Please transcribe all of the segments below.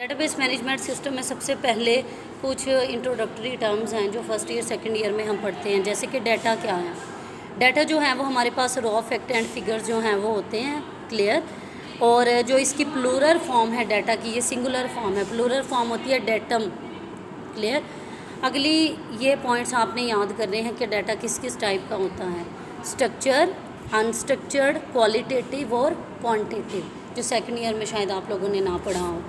Database management system में सबसे पहले कुछ इंट्रोडक्टरी टर्म्स हैं जो फर्स्ट ईयर सेकंड ईयर में हम पढ़ते हैं, जैसे कि डाटा क्या है। डाटा जो है वो हमारे पास रॉ फैक्ट एंड फिगर्स जो हैं वो होते हैं, क्लियर। और जो इसकी प्लूरल फॉर्म है डाटा की, ये सिंगुलर फॉर्म है, प्लूरल फॉर्म होती है डेटम, क्लियर। अगली ये पॉइंट्स आपने याद करने हैं कि डाटा किस किस टाइप का होता है, स्ट्रक्चर, अनस्ट्रक्चर्ड, क्वालिटेटिव और क्वांटिटेटिव, जो सेकंड ईयर में शायद आप लोगों ने ना पढ़ा हो।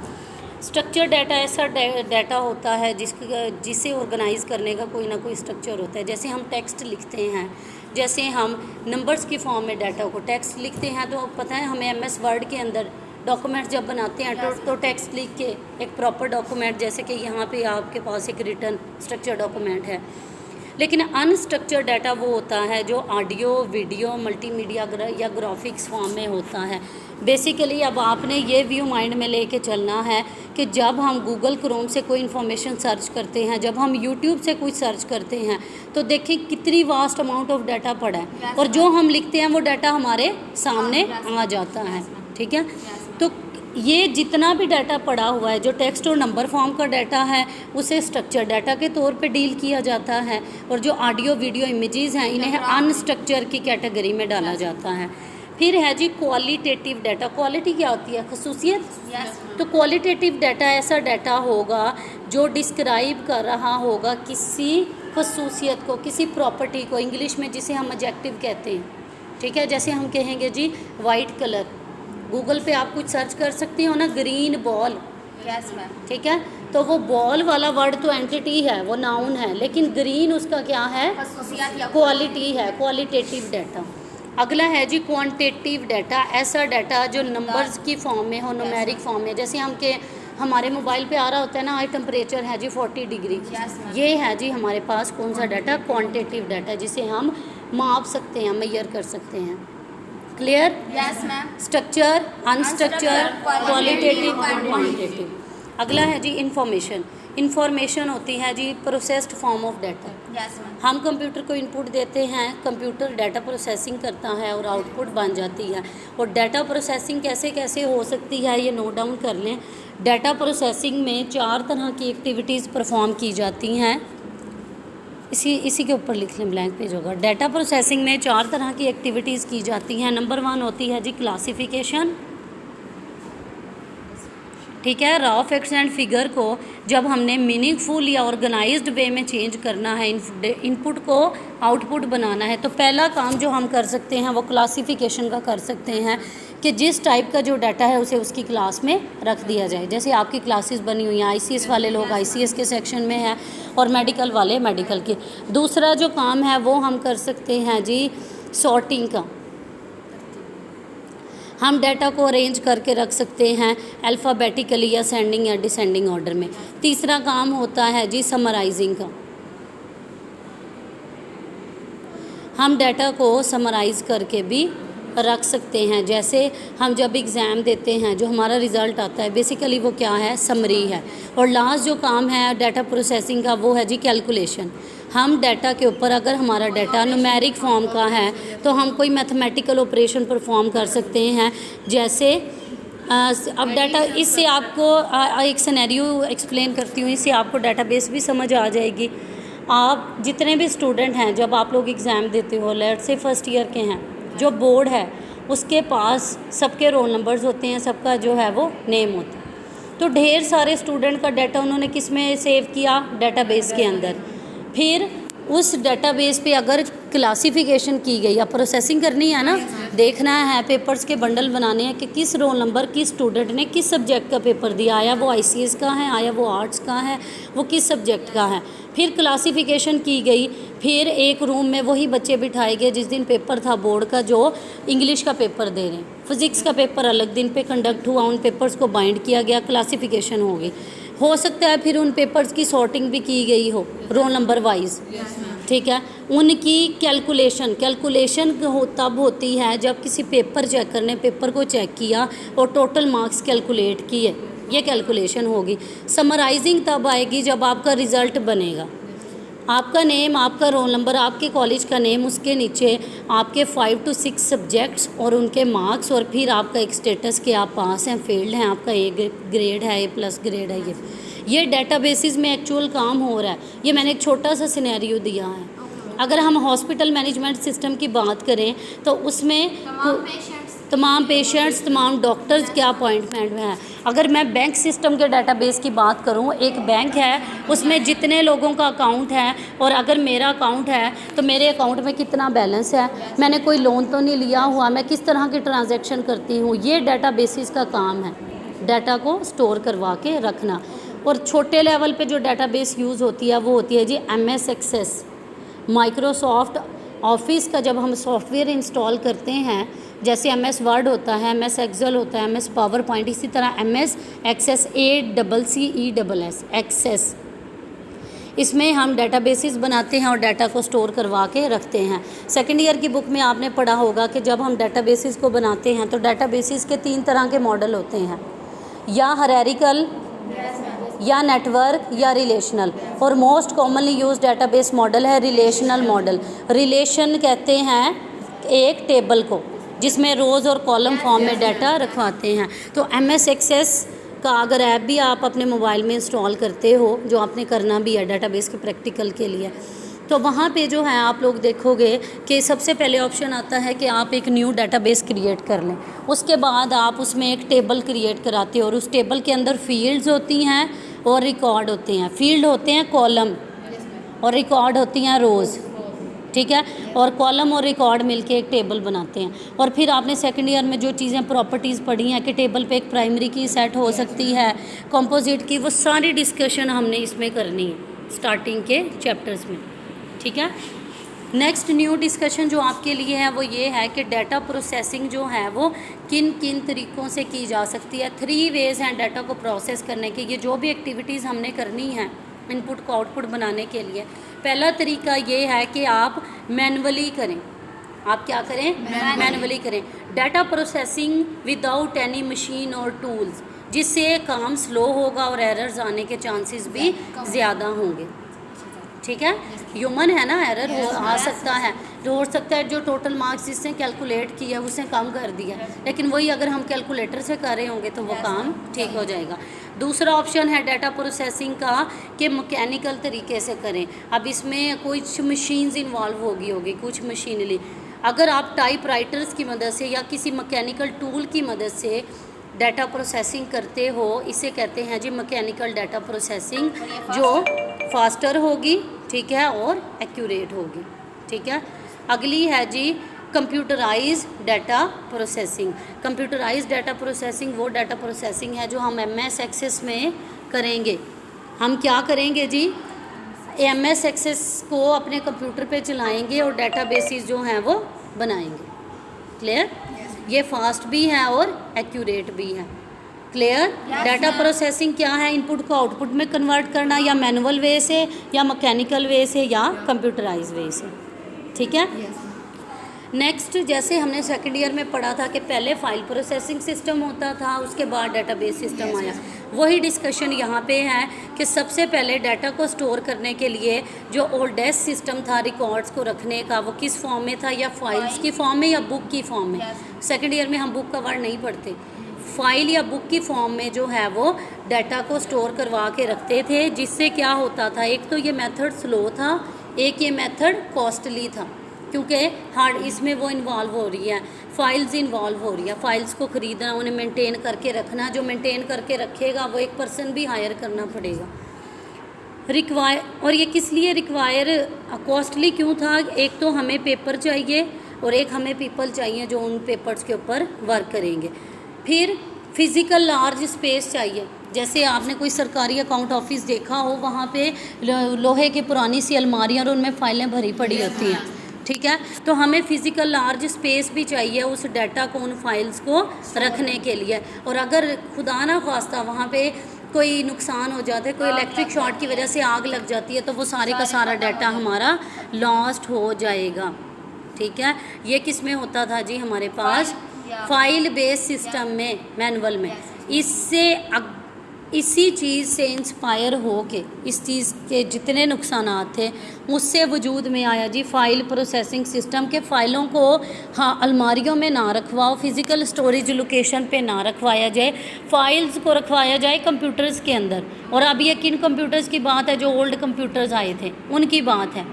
स्ट्रक्चर डाटा ऐसा डाटा होता है जिसे ऑर्गेनाइज करने का कोई ना कोई स्ट्रक्चर होता है। जैसे हम टेक्स्ट लिखते हैं, जैसे हम नंबर्स की फॉर्म में डाटा को टेक्स्ट लिखते हैं, तो पता है हमें एमएस वर्ड के अंदर डॉक्यूमेंट जब बनाते हैं तो टेक्स्ट लिख के एक प्रॉपर डॉक्यूमेंट, जैसे कि यहाँ पे आपके पास एक रिटन स्ट्रक्चर डॉक्यूमेंट है। लेकिन अनस्ट्रक्चर्ड डाटा वो होता है जो ऑडियो, वीडियो, मल्टीमीडिया या ग्राफिक्स फॉर्म में होता है। बेसिकली अब आपने ये व्यू माइंड में लेके चलना है कि जब हम गूगल क्रोम से कोई इन्फॉर्मेशन सर्च करते हैं, जब हम यूट्यूब से कुछ सर्च करते हैं, तो देखिए कितनी वास्ट अमाउंट ऑफ डाटा पड़ा है, और जो हम लिखते हैं वो डाटा हमारे सामने आ जाता है, ठीक है। तो ये जितना भी डाटा पड़ा हुआ है, जो टेक्स्ट और नंबर फॉर्म का डाटा है, उसे स्ट्रक्चर डाटा के तौर पे डील किया जाता है, और जो ऑडियो, वीडियो, इमेजेस हैं, इन्हें अनस्ट्रक्चर की कैटेगरी में डाला जाता है। फिर है जी क्वालिटेटिव डाटा। क्वालिटी क्या होती है? खसूसियत। तो क्वालिटेटिव डाटा ऐसा डाटा होगा जो डिस्क्राइब कर रहा होगा किसी खसूसियत को, किसी प्रॉपर्टी को, इंग्लिश में जिसे हम एडजेक्टिव कहते हैं, ठीक है। जैसे हम कहेंगे जी वाइट कलर, गूगल पे आप कुछ सर्च कर सकते हो ना, ग्रीन बॉल, यस मैम, ठीक है। तो वो बॉल वाला वर्ड तो एंटिटी है, वो नाउन है, लेकिन ग्रीन उसका क्या है? क्वालिटी है, क्वालिटेटिव डाटा। अगला है जी क्वांटिटेटिव डाटा। ऐसा डाटा जो नंबर्स की फॉर्म में हो, न्यूमेरिक फॉर्म में, जैसे हमारे मोबाइल पे आ रहा होता है ना, आज टेम्परेचर है जी 40 डिग्री, ये है जी हमारे पास कौन सा डाटा? क्वांटिटेटिव डाटा, जिसे हम माप सकते हैं, मेजर कर सकते हैं, clear. Yes ma'am. Structure, unstructure, qualitative, quantitative. अगला है जी इंफॉर्मेशन। इंफॉर्मेशन होती है जी processed form of data. Yes ma'am. हम कंप्यूटर को इनपुट देते हैं, कंप्यूटर डाटा प्रोसेसिंग करता है और आउटपुट बन जाती है। और डाटा प्रोसेसिंग कैसे कैसे हो सकती है ये नोट डाउन कर लें। डाटा प्रोसेसिंग में 4 तरह की एक्टिविटीज़ परफॉर्म की जाती हैं। इसी के ऊपर लिख लें, ब्लैंक पेज होगा। डाटा प्रोसेसिंग में 4 तरह की एक्टिविटीज़ की जाती हैं। नंबर 1 होती है जी क्लासिफिकेशन, ठीक है। रॉ फैक्ट्स एंड फिगर को जब हमने मीनिंगफुल या ऑर्गेनाइज्ड वे में चेंज करना है, इनपुट को आउटपुट बनाना है, तो पहला काम जो हम कर सकते हैं वो क्लासिफिकेशन का कर सकते हैं कि जिस टाइप का जो डाटा है उसे उसकी क्लास में रख दिया जाए। जैसे आपकी क्लासेस बनी हुई हैं, आईसीएस वाले लोग आईसीएस के सेक्शन में हैं और मेडिकल वाले मेडिकल के। दूसरा जो काम है वो हम कर सकते हैं जी सॉर्टिंग का। हम डाटा को अरेंज करके रख सकते हैं अल्फ़ाबेटिकली या सेंडिंग या डिसेंडिंग ऑर्डर में। तीसरा काम होता है जी समराइजिंग का। हम डाटा को समराइज़ करके भी रख सकते हैं। जैसे हम जब एग्ज़ाम देते हैं, जो हमारा रिज़ल्ट आता है, बेसिकली वो क्या है? समरी है। और लास्ट जो काम है डाटा प्रोसेसिंग का वो है जी कैलकुलेशन। हम डाटा के ऊपर, अगर हमारा डाटा न्यूमेरिक फॉर्म का है, तो हम कोई मैथमेटिकल ऑपरेशन परफॉर्म कर सकते हैं। जैसे अब डाटा, इससे आपको एक सिनेरियो एक्सप्लेन करती हूँ, इससे आपको डाटाबेस भी समझ आ जाएगी। आप जितने भी स्टूडेंट हैं, जब आप लोग एग्ज़ाम देते हो, लेट से फर्स्ट ईयर के हैं, जो बोर्ड है उसके पास सबके रोल नंबर्स होते हैं, सबका जो है वो नेम होता है। तो ढेर सारे स्टूडेंट का डाटा उन्होंने किस में सेव किया? डाटाबेस के अंदर। फिर उस डाटाबेस पे अगर क्लासिफिकेशन की गई या प्रोसेसिंग करनी है ना, देखना है, पेपर्स के बंडल बनाने हैं कि किस रोल नंबर, किस स्टूडेंट ने किस सब्जेक्ट का पेपर दिया, आया वो आईसीएस का है, आया वो आर्ट्स का है, वो किस सब्जेक्ट का है। फिर क्लासिफिकेशन की गई, फिर एक रूम में वही बच्चे बिठाए गए जिस दिन पेपर था बोर्ड का, जो इंग्लिश का पेपर दे रहे हैं, फिज़िक्स का पेपर अलग दिन पे कंडक्ट हुआ, उन पेपर्स को बाइंड किया गया, क्लासिफिकेशन हो गई। हो सकता है फिर उन पेपर्स की सॉर्टिंग भी की गई हो रोल नंबर वाइज, ठीक है। उनकी कैलकुलेशन तब होती है जब किसी पेपर चेकर ने पेपर को चेक किया और टोटल मार्क्स कैलकुलेट किए, ये कैलकुलेशन होगी। समराइजिंग तब आएगी जब आपका रिज़ल्ट बनेगा। आपका नेम, आपका रोल नंबर, आपके कॉलेज का नेम, उसके नीचे आपके 5 to 6 सब्जेक्ट्स और उनके मार्क्स, और फिर आपका एक स्टेटस कि आप पास हैं, फेल्ड हैं, आपका ए ग्रेड है, ए प्लस ग्रेड है। ये डेटाबेसिस में एक्चुअल काम हो रहा है। ये मैंने एक छोटा सा सिनेरियो दिया है। अगर हम हॉस्पिटल मैनेजमेंट सिस्टम की बात करें तो उसमें तमाम पेशेंट्स, तमाम डॉक्टर्स के अपॉइंटमेंट में है। अगर मैं बैंक सिस्टम के डेटाबेस की बात करूं, एक बैंक है, उसमें जितने लोगों का अकाउंट है, और अगर मेरा अकाउंट है तो मेरे अकाउंट में कितना बैलेंस है, मैंने कोई लोन तो नहीं लिया हुआ, मैं किस तरह की ट्रांजैक्शन करती हूँ, ये डेटाबेसिस का काम है, डाटा को स्टोर करवा के रखना। और छोटे लेवल पे जो डेटाबेस यूज़ होती है वो होती है जी MS एक्सेस। माइक्रोसॉफ्ट ऑफिस का जब हम सॉफ्टवेयर इंस्टॉल करते हैं, जैसे MS वर्ड होता है, MS एक्सेल होता है, MS पावर पॉइंट, इसी तरह MS एक्सेस, ACCESS एक्सेस, इसमें हम डेटाबेसिस बनाते हैं और डाटा को स्टोर करवा के रखते हैं। सेकेंड ईयर की बुक में आपने पढ़ा होगा कि जब हम डेटाबेसिस को बनाते हैं तो डेटाबेसिस के 3 तरह के मॉडल होते हैं, या हायरार्किकल, या नेटवर्क, या रिलेशनल। और most commonly use database model है रिलेशनल मॉडल। रिलेशन कहते हैं एक टेबल को जिसमें रोज़ और कॉलम फॉर्म में डाटा रखवाते हैं। तो MS एक्सेस का अगर ऐप भी आप अपने मोबाइल में इंस्टॉल करते हो, जो आपने करना भी है डेटाबेस के प्रैक्टिकल के लिए, तो वहाँ पे जो है आप लोग देखोगे कि सबसे पहले ऑप्शन आता है कि आप एक न्यू डेटाबेस क्रिएट कर लें। उसके बाद आप उसमें एक टेबल क्रिएट कराते हो और उस टेबल के अंदर फील्ड्स होती हैं और रिकॉर्ड होते हैं। फील्ड होते हैं कॉलम और रिकॉर्ड होती हैं रोज़, ठीक है, और कॉलम और रिकॉर्ड मिलके एक टेबल बनाते हैं। और फिर आपने सेकंड ईयर में जो चीज़ें प्रॉपर्टीज़ पढ़ी हैं कि टेबल पे एक प्राइमरी की सेट हो सकती है, कंपोजिट की, वो सारी डिस्कशन हमने इसमें करनी है स्टार्टिंग के चैप्टर्स में, ठीक है। नेक्स्ट न्यू डिस्कशन जो आपके लिए है वो ये है कि डाटा प्रोसेसिंग जो है वो किन किन तरीक़ों से की जा सकती है। 3 वेज़ हैं डाटा को प्रोसेस करने के। ये जो भी एक्टिविटीज़ हमने करनी है इनपुट को आउटपुट बनाने के लिए, पहला तरीका ये है कि आप मैनुअली करें। आप क्या करें? मैनुअली करें। Data processing without any machine और टूल्स, जिससे काम स्लो होगा और एरर्स आने के चांसेस भी ज़्यादा होंगे, ठीक है। ह्यूमन है ना, एरर आ सकता है, जो हो सकता है जो टोटल मार्क्स जिसने कैलकुलेट किया उसने कम कर दिया, लेकिन वही अगर हम कैलकुलेटर से कर रहे होंगे तो वो काम ठीक हो जाएगा। दूसरा ऑप्शन है डाटा प्रोसेसिंग का कि मैकेनिकल तरीके से करें। अब इसमें कुछ मशीन्स इन्वॉल्व होगी कुछ मशीनरी। अगर आप टाइप राइटर्स की मदद से या किसी मैकेनिकल टूल की मदद से डाटा प्रोसेसिंग करते हो, इसे कहते हैं जी मैकेनिकल डाटा प्रोसेसिंग, जो फास्टर होगी, ठीक है, और एक्यूरेट होगी, ठीक है। अगली है जी computerise data processing. Computerise data processing वो डाटा प्रोसेसिंग है जो हम MS एक्सेस में करेंगे। हम क्या करेंगे जी, MS एक्सेस को अपने कंप्यूटर पे चलाएंगे और डाटाबेसिस जो हैं वो बनाएंगे। क्लियर? ये फास्ट भी है और एक्यूरेट भी है। क्लियर? डाटा प्रोसेसिंग क्या है? इनपुट को आउटपुट में कन्वर्ट करना, या मैनुअल वे से, या मैकेनिकल वे से, या कंप्यूटराइज वे से, ठीक है। नेक्स्ट, जैसे हमने सेकेंड ईयर में पढ़ा था कि पहले फाइल प्रोसेसिंग सिस्टम होता था, उसके बाद डाटाबेस सिस्टम आया। वही डिस्कशन यहाँ पे है कि सबसे पहले डाटा को स्टोर करने के लिए जो ओल्डेस्ट सिस्टम था रिकॉर्ड्स को रखने का, वो किस फॉर्म में था, या फाइल्स की फॉर्म में या बुक की फॉर्म में। सेकेंड ईयर में हम बुक का वर्ड नहीं पढ़ते, फाइल या बुक की फॉर्म में जो है वो डाटा को स्टोर करवा के रखते थे। जिससे क्या होता था, एक तो ये मेथड स्लो था, एक ये मेथड कॉस्टली था, क्योंकि हार्ड इसमें वो इन्वॉल्व हो रही है, फाइल्स इन्वॉल्व हो रही है, फाइल्स को ख़रीदना, उन्हें मेंटेन करके रखना। जो मेंटेन करके रखेगा वो एक पर्सन भी हायर करना पड़ेगा। रिक्वायर, और ये किस लिए रिक्वायर कॉस्टली क्यों था? एक तो हमें पेपर चाहिए और एक हमें पीपल चाहिए जो उन पेपर्स के ऊपर वर्क करेंगे। फिर फिज़िकल लार्ज स्पेस चाहिए। जैसे आपने कोई सरकारी अकाउंट ऑफिस देखा हो, वहाँ पे लोहे की पुरानी सी अलमारियाँ और उनमें फ़ाइलें भरी पड़ी होती हैं, ठीक है। तो हमें फ़िज़िकल लार्ज स्पेस भी चाहिए उस डाटा को, उन फाइल्स को रखने के लिए। और अगर खुदा ना ख्वास्ता वहाँ पे कोई नुकसान हो जाता है, कोई इलेक्ट्रिक शॉर्ट की वजह से आग लग जाती है, तो वो सारे का सारा डाटा हमारा लॉस्ट हो जाएगा, ठीक है। ये किस में होता था जी? हमारे पास फाइल बेस्ड सिस्टम में, मैनुअल में। इससे इसी चीज़ से इंस्पायर हो के इस चीज़ के जितने नुकसानात थे उससे वजूद में आया जी फ़ाइल प्रोसेसिंग सिस्टम के फ़ाइलों को हाँ अलमारियों में ना रखवाओ, फिज़िकल स्टोरेज लोकेशन पे ना रखवाया जाए, फ़ाइल्स को रखवाया जाए कंप्यूटर्स के अंदर। और अब ये किन कंप्यूटर्स की बात है, जो ओल्ड कंप्यूटर्स आए थे उनकी बात है,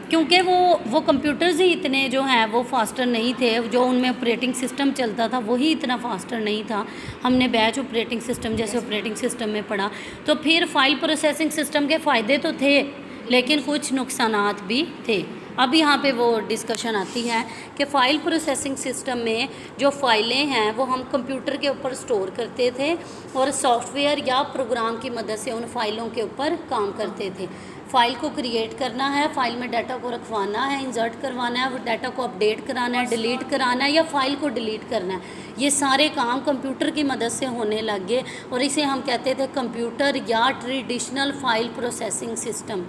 क्योंकि वो कंप्यूटर्स ही इतने जो हैं वो फास्टर नहीं थे, जो उनमें ऑपरेटिंग सिस्टम चलता था वही इतना फास्टर नहीं था। हमने बैच ऑपरेटिंग सिस्टम जैसे ऑपरेटिंग सिस्टम में पढ़ा। तो फिर फाइल प्रोसेसिंग सिस्टम के फ़ायदे तो थे लेकिन कुछ नुकसानात भी थे। अब यहाँ पे वो डिस्कशन आती है कि फ़ाइल प्रोसेसिंग सिस्टम में जो फ़ाइलें हैं वो हम कंप्यूटर के ऊपर स्टोर करते थे और सॉफ्टवेयर या प्रोग्राम की मदद से उन फ़ाइलों के ऊपर काम करते थे। फ़ाइल को क्रिएट करना है, फ़ाइल में डाटा को रखवाना है, इंसर्ट करवाना है, वो डाटा को अपडेट कराना है, डिलीट कराना है या फ़ाइल को डिलीट करना है, ये सारे काम कंप्यूटर की मदद से होने लग गए और इसे हम कहते थे कंप्यूटर या ट्रेडिशनल फ़ाइल प्रोसेसिंग सिस्टम।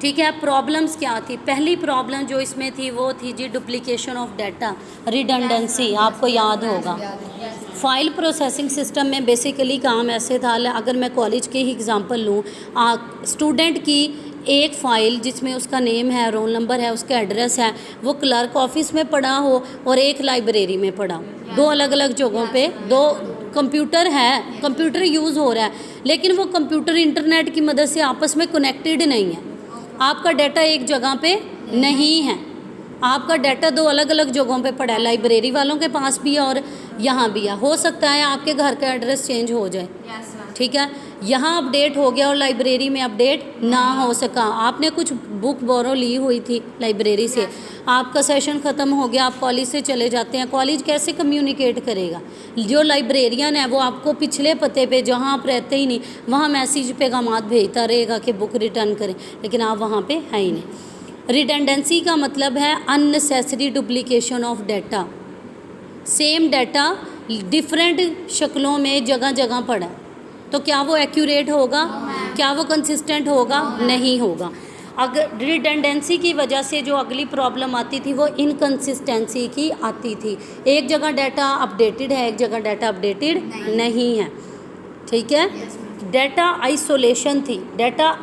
ठीक है, प्रॉब्लम्स क्या थी? पहली प्रॉब्लम जो इसमें थी वो थी जी डुप्लीकेशन ऑफ डाटा, रिडंडेंसी। आपको याद होगा फाइल प्रोसेसिंग सिस्टम में बेसिकली काम ऐसे था, अगर मैं कॉलेज के ही एग्जांपल लूँ, स्टूडेंट की एक फ़ाइल जिसमें उसका नेम है, रोल नंबर है, उसका एड्रेस है, वो क्लर्क ऑफिस में पड़ा हो और एक लाइब्रेरी में पड़ा हो। दो अलग अलग जगहों पे दो कंप्यूटर है, कंप्यूटर यूज़ हो रहा है, लेकिन वो कंप्यूटर इंटरनेट की मदद से आपस में कनेक्टेड नहीं है। आपका डाटा एक जगह पे नहीं है, आपका डाटा दो अलग अलग जगहों पे पड़ा है, लाइब्रेरी वालों के पास भी है और यहाँ भी है। हो सकता है आपके घर का एड्रेस चेंज हो जाए, ठीक है, यहाँ अपडेट हो गया और लाइब्रेरी में अपडेट ना हो सका। आपने कुछ बुक बोरो ली हुई थी लाइब्रेरी से, आपका सेशन ख़त्म हो गया, आप कॉलेज से चले जाते हैं, कॉलेज कैसे कम्युनिकेट करेगा? जो लाइब्रेरियन है वो आपको पिछले पते पे जहाँ आप रहते ही नहीं वहाँ मैसेज पैगामात भेजता रहेगा कि बुक रिटर्न करें, लेकिन आप वहाँ पे है ही नहीं। रिडंडेंसी का मतलब है unnecessary duplication of data. Same data different शक्लों में जगह जगह पड़ा है, तो क्या वो एक्यूरेट होगा? क्या वो कंसिस्टेंट होगा? नहीं होगा। अगर रिडंडेंसी की वजह से जो अगली प्रॉब्लम आती थी वो इनकंसिस्टेंसी की आती थी। एक जगह डाटा अपडेटेड है, एक जगह डाटा अपडेटेड नहीं है, ठीक है। डाटा आइसोलेशन थी, डाटा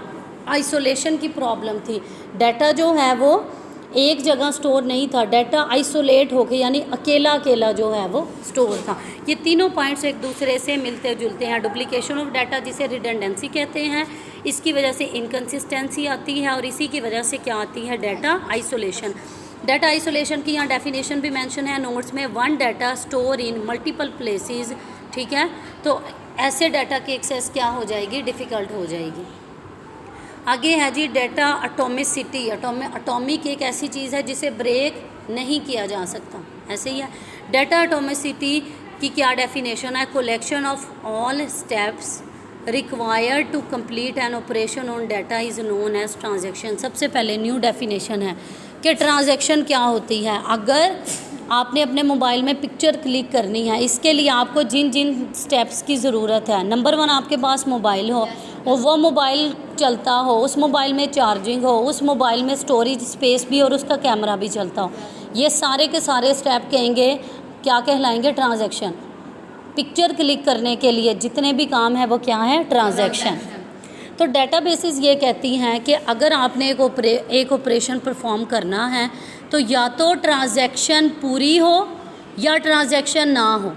आइसोलेशन की प्रॉब्लम थी। डाटा जो है वो एक जगह स्टोर नहीं था, डाटा आइसोलेट होके यानी अकेला अकेला जो है वो स्टोर था। ये तीनों पॉइंट्स एक दूसरे से मिलते जुलते हैं। डुप्लीकेशन ऑफ डाटा जिसे रिडंडेंसी कहते हैं, इसकी वजह से इनकंसिस्टेंसी आती है और इसी की वजह से क्या आती है? Data isolation. डाटा आइसोलेशन की यहाँ डेफिनेशन भी मेंशन है नोट्स में, one data store in multiple places, ठीक है। तो ऐसे डाटा की एक्सेस क्या हो जाएगी? डिफ़िकल्ट हो जाएगी। आगे है जी डाटा एटॉमिसिटी। एटॉमिक एक ऐसी चीज़ है जिसे ब्रेक नहीं किया जा सकता, ऐसे ही है। डाटा एटॉमिसिटी की क्या डेफिनेशन है? Collection of all steps required to complete an operation on data is known as transaction. सबसे पहले न्यू डेफिनेशन है कि ट्रांजैक्शन क्या होती है। अगर आपने अपने मोबाइल में पिक्चर क्लिक करनी है, इसके लिए आपको जिन जिन स्टेप्स की ज़रूरत है, नंबर 1 आपके पास मोबाइल हो और वो मोबाइल चलता हो, उस मोबाइल में चार्जिंग हो, उस मोबाइल में स्टोरेज स्पेस भी और उसका कैमरा भी चलता हो, ये सारे के सारे स्टेप कहेंगे क्या कहलाएंगे? ट्रांजैक्शन। पिक्चर क्लिक करने के लिए जितने भी काम है वो क्या है? ट्रांजैक्शन। तो डेटाबेसेस ये कहती हैं कि अगर आपने एक ऑपरेशन परफॉर्म करना है तो या तो ट्रांजैक्शन पूरी हो या ट्रांजैक्शन ना हो।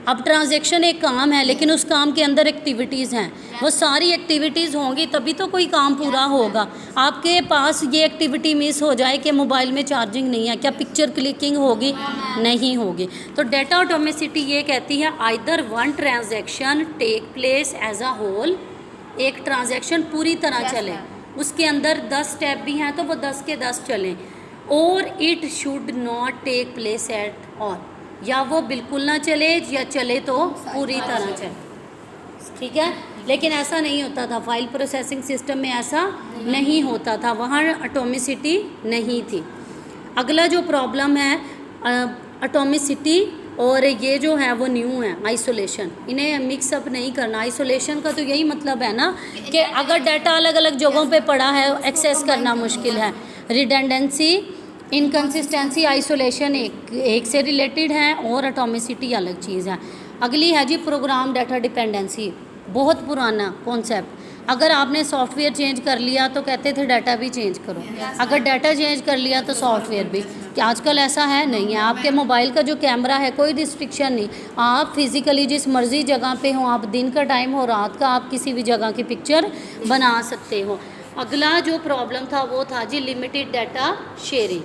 अब ट्रांजैक्शन एक काम है लेकिन उस काम के अंदर एक्टिविटीज़ हैं, वो सारी एक्टिविटीज़ होंगी तभी तो कोई काम पूरा होगा। आपके पास ये एक्टिविटी मिस हो जाए कि मोबाइल में चार्जिंग नहीं है, क्या पिक्चर क्लिकिंग होगी? नहीं होगी। तो डाटा एटॉमिसिटी ये कहती है either one transaction take place as a whole, एक ट्रांजैक्शन पूरी तरह चले, उसके अंदर 10 स्टेप भी हैं तो वो 10 के 10 चलें, और it should not take place at all, या वो बिल्कुल ना चले या चले तो पूरी तरह चले, ठीक है। लेकिन ऐसा नहीं होता था, फाइल प्रोसेसिंग सिस्टम में ऐसा नहीं होता था, वहाँ एटॉमिसिटी नहीं थी। अगला जो प्रॉब्लम है एटॉमिसिटी और ये जो है वो न्यू है आइसोलेशन, इन्हें मिक्सअप नहीं करना। आइसोलेशन का तो यही मतलब है ना कि अगर डाटा अलग अलग जगहों पे पड़ा है एक्सेस करना मुश्किल है। रिडंडेंसी, इनकंसिस्टेंसी, आइसोलेशन एक से रिलेटेड है और एटॉमिसिटी अलग चीज़ है। अगली है जी प्रोग्राम डाटा डिपेंडेंसी, बहुत पुराना कॉन्सेप्ट। अगर आपने सॉफ्टवेयर चेंज कर लिया तो कहते थे डाटा भी चेंज करो, अगर डाटा चेंज कर लिया तो सॉफ्टवेयर भी। कि आजकल ऐसा है नहीं है, आपके मोबाइल का जो कैमरा है कोई रिस्ट्रिक्शन नहीं, आप फिज़िकली जिस मर्ज़ी जगह पे हो, आप दिन का टाइम हो रात का, आप किसी भी जगह की पिक्चर बना सकते हो। अगला जो प्रॉब्लम था वो था जी limited data sharing.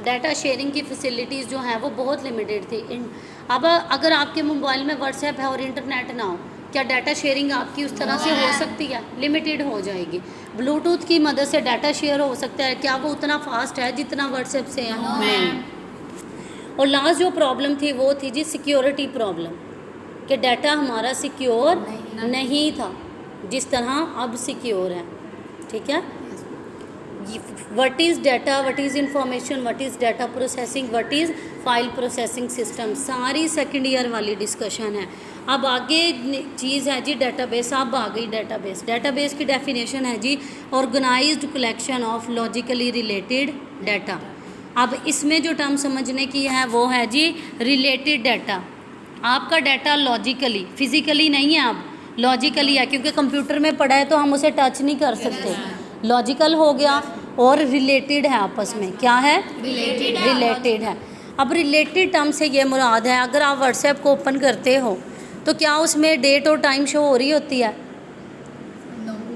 Data sharing की फैसिलिटीज़ जो हैं वो बहुत लिमिटेड थी। अब अगर आपके मोबाइल में व्हाट्सएप है और इंटरनेट ना हो, क्या डाटा शेयरिंग आपकी उस तरह से हो सकती है? लिमिटेड हो जाएगी। ब्लूटूथ की मदद से डाटा शेयर हो सकता है, क्या वो उतना फास्ट है जितना व्हाट्सएप से है? नहीं। और लास्ट जो प्रॉब्लम थी वो थी जी सिक्योरिटी प्रॉब्लम, कि डाटा हमारा सिक्योर नहीं था जिस तरह अब सिक्योर है। ठीक है, what is data, what is information, what is data processing, what is file processing system, सारी सेकेंड ईयर वाली डिस्कशन है। अब आगे चीज़ है जी डेटाबेस। अब आ गई डेटाबेस। डेटाबेस की डेफिनेशन है जी organised collection of logically related data. अब इसमें जो टर्म समझने की है वो है जी रिलेटेड डाटा। आपका डाटा लॉजिकली, फिज़िकली नहीं है, अब लॉजिकली है, क्योंकि कंप्यूटर में पड़ा है तो हम उसे टच नहीं कर सकते। लॉजिकल हो गया और रिलेटेड है, आपस में क्या है? रिलेटेड है। अब रिलेटेड टर्म से ये मुराद है, अगर आप व्हाट्सएप को ओपन करते हो तो क्या उसमें डेट और टाइम शो हो रही होती है?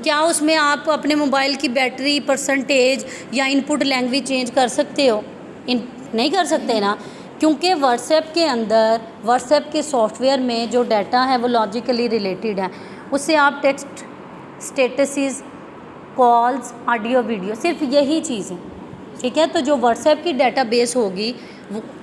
क्या उसमें आप अपने मोबाइल की बैटरी परसेंटेज या इनपुट लैंग्वेज चेंज कर सकते हो? नहीं कर सकते ना, क्योंकि व्हाट्सएप के अंदर, व्हाट्सएप के सॉफ्टवेयर में जो डाटा है वो लॉजिकली रिलेटेड है। उससे आप text, statuses, calls, audio, video, सिर्फ यही चीज़ है। ठीक है, तो जो व्हाट्सएप की डाटाबेस होगी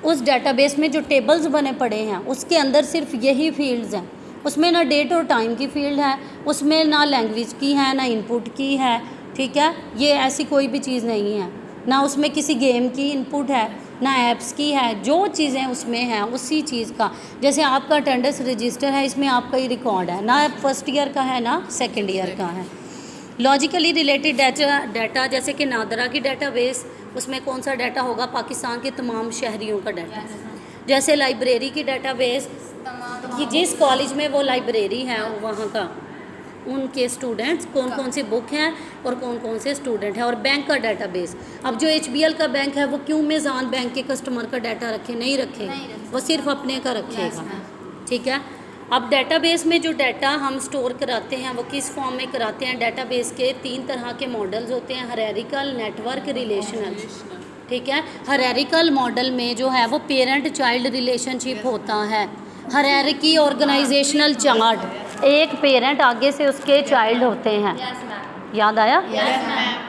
उस डाटाबेस में जो टेबल्स बने पड़े हैं उसके अंदर सिर्फ यही फील्ड्स हैं। उसमें ना डेट और टाइम की फील्ड है, उसमें ना लैंग्वेज की है, ना इनपुट की है। ठीक है, ये ऐसी कोई भी चीज़ नहीं है, ना उसमें किसी गेम की इनपुट है, ना ऐप्स की है। जो चीज़ें उसमें हैं उसी चीज़ का, जैसे आपका अटेंडेंस रजिस्टर है, इसमें आपका ही रिकॉर्ड है, ना फर्स्ट ईयर का है ना सेकेंड ईयर का है। लॉजिकली रिलेटेड डाटा जैसे कि नादरा की डाटाबेस, उसमें कौन सा डाटा होगा? पाकिस्तान के तमाम शहरियों का डाटा। जैसे लाइब्रेरी की डाटाबेस, कि जिस कॉलेज में वो लाइब्रेरी है वहाँ का, उनके स्टूडेंट्स कौन कौन सी बुक हैं और कौन कौन से स्टूडेंट हैं। और बैंक का डाटाबेस, अब जो HBL का बैंक है वो क्यों मेज़ान बैंक के कस्टमर का डाटा रखे? नहीं रखेगा, वो सिर्फ अपने का रखेगा। ठीक है, अब डेटाबेस में जो डाटा हम स्टोर कराते हैं वो किस फॉर्म में कराते हैं? डेटाबेस के 3 तरह के मॉडल्स होते हैं, हायरार्किकल, नेटवर्क, रिलेशनल। ठीक है, हायरार्किकल मॉडल में जो है वो पेरेंट चाइल्ड रिलेशनशिप होता है। हायरार्की ऑर्गेनाइजेशनल चार्ट, एक पेरेंट आगे से उसके चाइल्ड होते हैं। याद आया?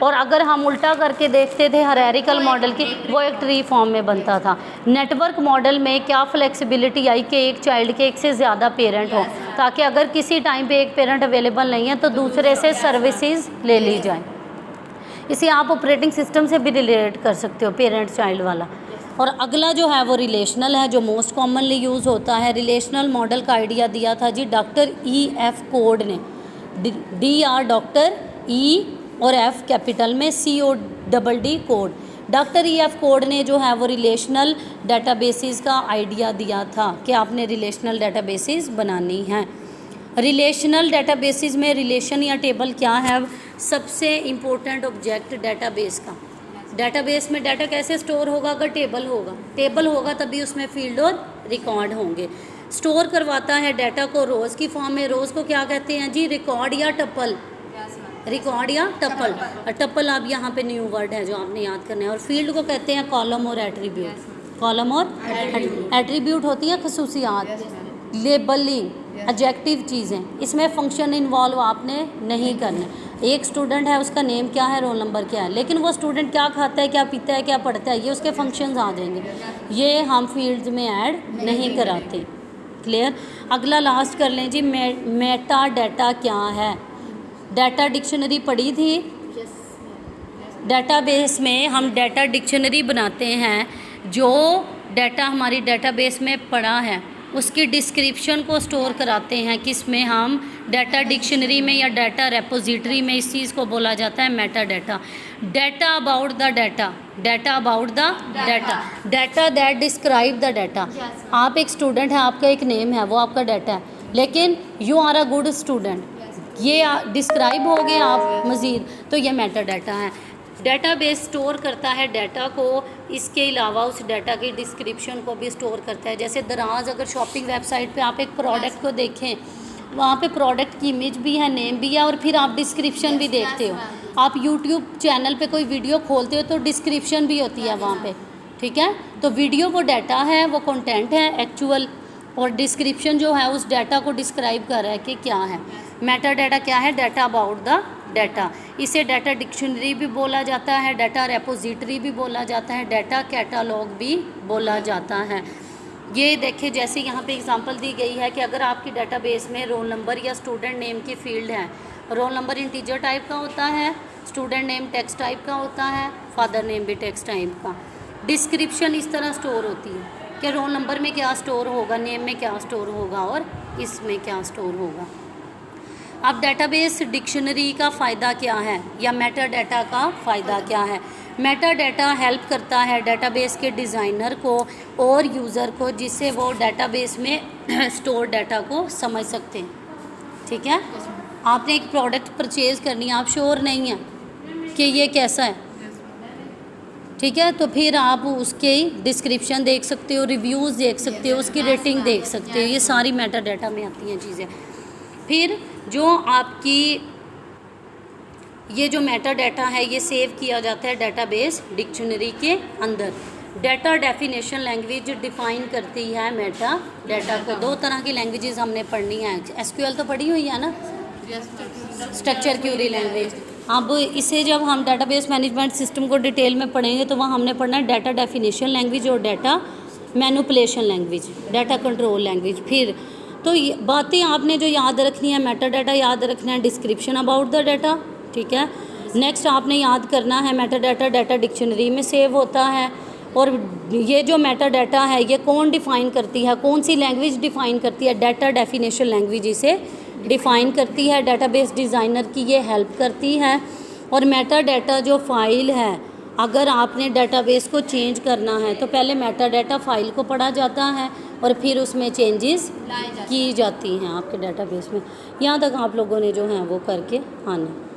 और अगर हम उल्टा करके देखते थे हायरार्किकल मॉडल की, वो एक ट्री फॉर्म में बनता था। नेटवर्क मॉडल में क्या फ्लेक्सिबिलिटी आई कि एक चाइल्ड के एक से ज़्यादा पेरेंट हो, ताकि अगर किसी टाइम पे एक पेरेंट अवेलेबल नहीं है तो दूसरे से सर्विसेज ले ली जाए। इसे आप ऑपरेटिंग सिस्टम से भी रिलेट कर सकते हो, पेरेंट चाइल्ड वाला। और अगला जो है वो रिलेशनल है, जो मोस्ट कॉमनली यूज़ होता है। रिलेशनल मॉडल का आइडिया दिया था जी डॉक्टर EF कोड ने। DR डॉक्टर, E और F कैपिटल में, CODD code. Doctor EF code ने जो है वो रिलेशनल डाटाबेसेस का आइडिया दिया था कि आपने रिलेशनल डाटाबेसेस बनानी हैं। रिलेशनल डाटाबेसेस में रिलेशन या टेबल क्या है? सबसे इम्पोर्टेंट ऑब्जेक्ट डाटाबेस का। डाटाबेस में डाटा कैसे स्टोर होगा? अगर टेबल होगा, टेबल होगा तभी उसमें फील्ड और रिकॉर्ड होंगे। स्टोर करवाता है डाटा को रोज़ की फॉर्म में। रोज़ को क्या कहते हैं जी? रिकॉर्ड या टपल। रिकॉर्ड या टपल। टपल अब यहाँ पे न्यू वर्ड है जो आपने याद करना है। और फील्ड को कहते हैं कॉलम और एट्रीब्यूट। कॉलम और एट्रीब्यूट होती है खसूसियात, लेबलिंग, एडजेक्टिव चीज़ें। इसमें फंक्शन इन्वॉल्व आपने नहीं करना। एक स्टूडेंट है, उसका नेम क्या है, रोल नंबर क्या है, लेकिन वो स्टूडेंट क्या खाता है, क्या पीता है, क्या पढ़ता है, ये उसके फंक्शंस आ जाएंगे। ये हम फील्ड्स में ऐड नहीं कराते। क्लियर? अगला लास्ट कर लें जी, मेटा डाटा क्या है? डाटा डिक्शनरी पढ़ी थी। डाटाबेस में हम डाटा डिक्शनरी बनाते हैं। जो डाटा हमारी डाटाबेस में पड़ा है उसकी डिस्क्रिप्शन को स्टोर कराते हैं। किस में? हम डाटा डिक्शनरी में या डाटा रेपोजिटरी में। इस चीज़ को बोला जाता है Meta data. Data about the data, data about the data, data that describe the data. आप एक स्टूडेंट हैं, आपका एक नेम है, वो आपका डाटा है, लेकिन you are a good student, ये डिस्क्राइब हो गए आप मज़ीद, तो ये मेटा डाटा है। डेटाबेस स्टोर करता है डाटा को, इसके अलावा उस डाटा की डिस्क्रिप्शन को भी स्टोर करता है। जैसे दराज अगर शॉपिंग वेबसाइट पे आप एक प्रोडक्ट को देखें, वहाँ पे प्रोडक्ट की इमेज भी है, नेम भी है, और फिर आप डिस्क्रिप्शन भी देखते हो। आप यूट्यूब चैनल पे कोई वीडियो खोलते हो तो डिस्क्रिप्शन भी होती है वहाँ पे, ठीक है। तो वीडियो वो डाटा है, वो कंटेंट है एक्चुअल, और डिस्क्रिप्शन जो है उस डाटा को डिस्क्राइब कर रहा है कि क्या है। मेटा डाटा क्या है? Data about the data. इसे डाटा डिक्शनरी भी बोला जाता है, डाटा रेपोजिटरी भी बोला जाता है, डाटा कैटालॉग भी बोला जाता है। ये देखिए, जैसे यहाँ पे एग्जांपल दी गई है कि अगर आपकी डाटाबेस में रोल नंबर या स्टूडेंट नेम की फील्ड है, रोल नंबर इंटीजर टाइप का होता है, स्टूडेंट नेम टेक्स्ट टाइप का होता है, फादर नेम भी टेक्स्ट टाइप का। डिस्क्रिप्शन इस तरह स्टोर होती है कि रोल नंबर में क्या स्टोर होगा, नेम में क्या स्टोर होगा और इसमें क्या स्टोर होगा। अब डाटाबेस डिक्शनरी का फ़ायदा क्या है या मेटा डाटा का फ़ायदा क्या है? मेटा डाटा हेल्प करता है डाटाबेस के डिज़ाइनर को और यूज़र को, जिससे वो डाटाबेस में स्टोर डाटा को समझ सकते हैं, ठीक है। आपने एक प्रोडक्ट परचेज़ करनी है, आप श्योर नहीं हैं कि ये कैसा है, ठीक है, तो फिर आप उसके डिस्क्रिप्शन देख सकते हो, रिव्यूज़ देख सकते हो, उसकी रेटिंग देख सकते हो, ये सारी मेटा डाटा में आती हैं चीज़ें। फिर जो आपकी ये जो मेटा डाटा है ये सेव किया जाता है डाटाबेस डिक्शनरी के अंदर। डाटा डेफिनेशन लैंग्वेज डिफ़ाइन करती है मेटा डाटा को। दो तरह की लैंग्वेजेस हमने पढ़नी है, एसक्यूएल तो पढ़ी हुई है ना, स्ट्रक्चर क्यूरी लैंग्वेज। अब इसे जब हम डाटाबेस मैनेजमेंट सिस्टम को डिटेल में पढ़ेंगे तो वहाँ हमने पढ़ना है डाटा डेफिनेशन लैंग्वेज और data manipulation language, data control language. फिर तो बातें आपने जो याद रखनी है, मेटा डाटा याद रखना है, डिस्क्रिप्शन अबाउट द डाटा, ठीक है। नेक्स्ट आपने याद करना है मेटा डाटा डाटा डिक्शनरी में सेव होता है, और ये जो मेटा डाटा है ये कौन डिफ़ाइन करती है, कौन सी लैंग्वेज डिफ़ाइन करती है? डाटा डेफिनेशन लैंग्वेज इसे डिफ़ाइन करती है, डाटाबेस डिज़ाइनर की ये हेल्प करती है। और मेटा डाटा जो फाइल है, अगर आपने डाटाबेस को चेंज करना है तो पहले मेटा डाटा फाइल को पढ़ा जाता है और फिर उसमें चेंजेस की जाती हैं आपके डाटाबेस में। यहाँ तक आप लोगों ने जो है वो करके आना।